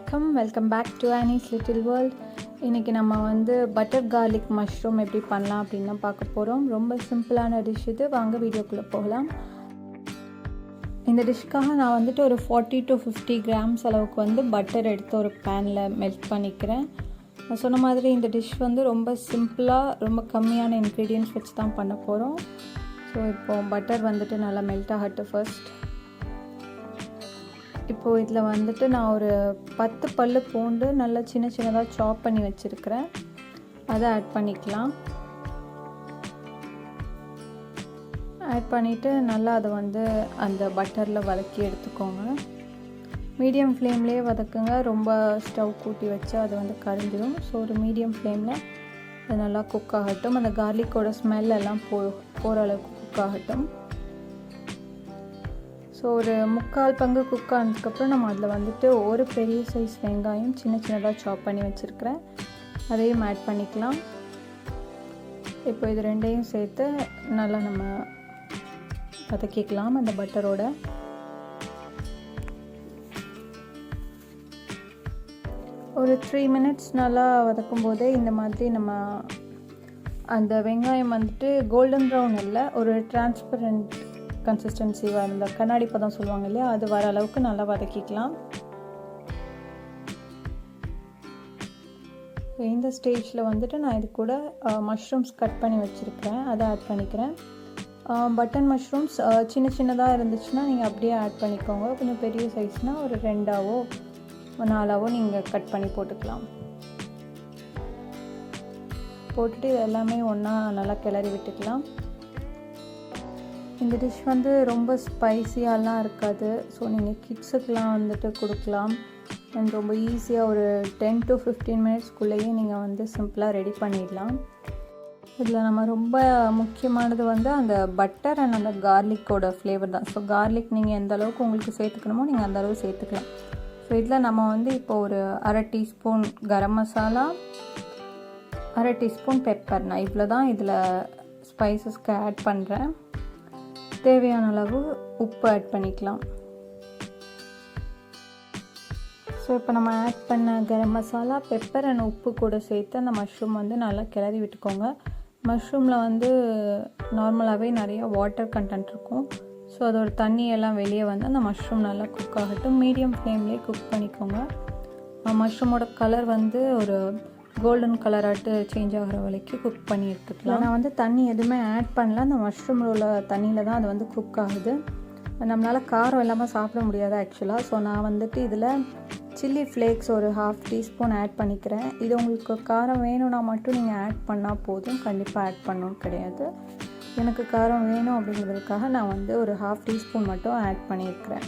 வணக்கம், welcome back to Annie's little world. இன்றைக்கி நம்ம வந்து பட்டர் கார்லிக் மஷ்ரூம் எப்படி பண்ணலாம் அப்படின்னு தான் பார்க்க போகிறோம். ரொம்ப சிம்பிளான டிஷ் இது. வாங்க வீடியோக்குள்ளே போகலாம். இந்த டிஷ்க்காக நான் வந்துட்டு ஒரு 40 to 50 கிராம்ஸ் அளவுக்கு வந்து பட்டர் எடுத்து ஒரு பேனில் மெல்ட் பண்ணிக்கிறேன். நான் சொன்ன மாதிரி இந்த டிஷ் வந்து ரொம்ப சிம்பிளாக ரொம்ப கம்மியான இன்க்ரீடியன்ட்ஸ் வச்சு தான் பண்ண போகிறோம். ஸோ இப்போது பட்டர் வந்துட்டு நல்லா மெல்ட் ஆகட்டும் ஃபர்ஸ்ட். இப்போது இதில் வந்துட்டு நான் ஒரு 10 பல்லு பூண்டு நல்லா சின்ன சின்னதாக சாப் பண்ணி வச்சுருக்கிறேன். அதை ஆட் பண்ணிக்கலாம். ஆட் பண்ணிவிட்டு நல்லா அதை வந்து அந்த பட்டரில் வதக்கி எடுத்துக்கோங்க. மீடியம் ஃப்ளேம்லேயே வதக்குங்க. ரொம்ப ஸ்டவ் கூட்டி வச்சு அது வந்து கரிஞ்சிடும். ஸோ ஒரு மீடியம் ஃப்ளேமில் அது நல்லா குக் ஆகட்டும். அந்த கார்லிக்கோட ஸ்மெல் எல்லாம் போகிற அளவுக்கு குக் ஆகட்டும். ஸோ ஒரு 3/4 பங்கு குக் ஆனதுக்கப்புறம் நம்ம அதில் வந்துட்டு ஒரு பெரிய சைஸ் வெங்காயம் சின்ன சின்னதாக சாப் பண்ணி வச்சுருக்கிறேன். அதையும் ஆட் பண்ணிக்கலாம். இப்போ இது ரெண்டையும் சேர்த்து நல்லா நம்ம வதக்கிக்கலாம் அந்த பட்டரோட. ஒரு 3 மினிட்ஸ் நல்லா வதக்கும் போதே இந்த மாதிரி நம்ம அந்த வெங்காயம் வந்துட்டு கோல்டன் ப்ரௌன் இல்லை, ஒரு டிரான்ஸ்பரண்ட் கன்சிஸ்டன்சி அந்த கண்ணாடி பதம் சொல்லுவாங்க இல்லையா, அது வர அளவுக்கு நல்லா வதக்கிக்கலாம். இந்த ஸ்டேஜில் வந்துட்டு நான் இது கூட மஷ்ரூம்ஸ் கட் பண்ணி வச்சுருக்கிறேன், அதை ஆட் பண்ணிக்கிறேன். பட்டன் மஷ்ரூம்ஸ் சின்ன சின்னதாக இருந்துச்சுன்னா நீங்கள் அப்படியே ஆட் பண்ணிக்கோங்க. கொஞ்சம் பெரிய சைஸ்னால் ஒரு 2ஆவோ 4ஆவோ நீங்கள் கட் பண்ணி போட்டுக்கலாம். போட்டுட்டு இது எல்லாமே ஒன்றா நல்லா கிளறி விட்டுக்கலாம். இந்த டிஷ் வந்து ரொம்ப ஸ்பைஸியாலாம் இருக்காது. ஸோ நீங்கள் கிட்ஸுக்கெலாம் வந்துட்டு கொடுக்கலாம். அண்ட் ரொம்ப ஈஸியாக ஒரு 10 to 15 மினிட்ஸ்க்குள்ளேயே நீங்கள் வந்து சிம்பிளாக ரெடி பண்ணிடலாம். இதில் நம்ம ரொம்ப முக்கியமானது வந்து அந்த பட்டர் அண்ட் அந்த கார்லிக்கோட ஃப்ளேவர் தான். ஸோ கார்லிக் நீங்கள் எந்த அளவுக்கு உங்களுக்கு சேர்த்துக்கணுமோ நீங்கள் அந்த அளவு சேர்த்துக்கலாம். ஸோ இதில் நம்ம வந்து இப்போ ஒரு 1/2 teaspoon garam masala, 1/2 teaspoon pepper, நான் இவ்வளோ தான் இதில் ஸ்பைசஸ்க்கு ஆட் பண்ணுறேன். தேவையான அளவு உப்பு ஆட் பண்ணிக்கலாம். ஸோ இப்போ நம்ம ஆட் பண்ண கரம் மசாலா, பெப்பர் அண்ட் உப்பு கூட சேர்த்து அந்த மஷ்ரூம் வந்து நல்லா கிளறி விட்டுக்கோங்க. மஷ்ரூமில் வந்து நார்மலாகவே நிறைய வாட்டர் கண்டென்ட் இருக்கும். ஸோ அதோட தண்ணியெல்லாம் வெளியே வந்து அந்த மஷ்ரூம் நல்லா குக் ஆகட்டும். மீடியம் ஃப்ளேம்லேயே குக் பண்ணிக்கோங்க. மஷ்ரூமோட கலர் வந்து ஒரு கோல்டன் கலராட்டு சேஞ்ச் ஆகிற வரைக்கும் குக் பண்ணி எடுத்துக்கலாம். நான் வந்து தண்ணி எதுவுமே ஆட் பண்ணல. அந்த மஷ்ரூமில் உள்ள தண்ணியில் தான் அது வந்து குக் ஆகுது. நம்மளால் காரம் இல்லாமல் சாப்பிட முடியாது ஆக்சுவலாக. ஸோ நான் வந்துட்டு இதில் சில்லி ஃப்ளேக்ஸ் ஒரு 1/2 டீஸ்பூன் ஆட் பண்ணிக்கிறேன். இது உங்களுக்கு காரம் வேணும்னா மட்டும் நீங்கள் ஆட் பண்ணால் போதும், கண்டிப்பாக ஆட் பண்ணணும்னு கிடையாது. எனக்கு காரம் வேணும் அப்படிங்கிறதுக்காக நான் வந்து ஒரு 1/2 டீஸ்பூன் மட்டும் ஆட் பண்ணியிருக்கிறேன்.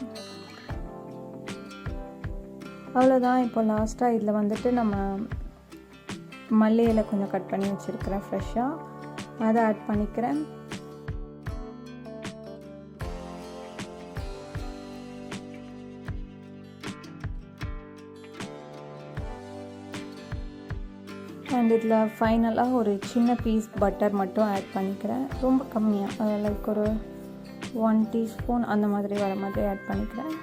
அவ்வளோதான். இப்போ லாஸ்ட்டாக இதில் வந்துட்டு நம்ம மல்லி இலை கொஞ்சம் கட் பண்ணி வச்சுருக்கிறேன் ஃப்ரெஷ்ஷாக, அதை ஆட் பண்ணிக்கிறேன். அண்ட் இதில் ஃபைனலாக ஒரு சின்ன பீஸ் பட்டர் மட்டும் ஆட் பண்ணிக்கிறேன். ரொம்ப கம்மியாக, லைக் ஒரு 1 டீஸ்பூன் அந்த மாதிரி வர மாதிரி ஆட் பண்ணிக்கிறேன்.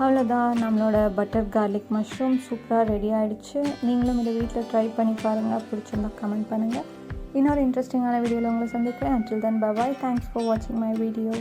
அவ்வளோதான், நம்மளோட பட்டர் கார்லிக் மஷ்ரூம் சூப்பராக ரெடி ஆகிடுச்சு. நீங்களும் இதை வீட்டில் ட்ரை பண்ணி பாருங்கள். பிடிச்சிருந்தா கமெண்ட் பண்ணுங்கள். இன்னொரு இன்ட்ரெஸ்டிங்கான வீடியோவில் உங்களை சந்திக்கிறேன். until then bye bye. Thanks for watching my video.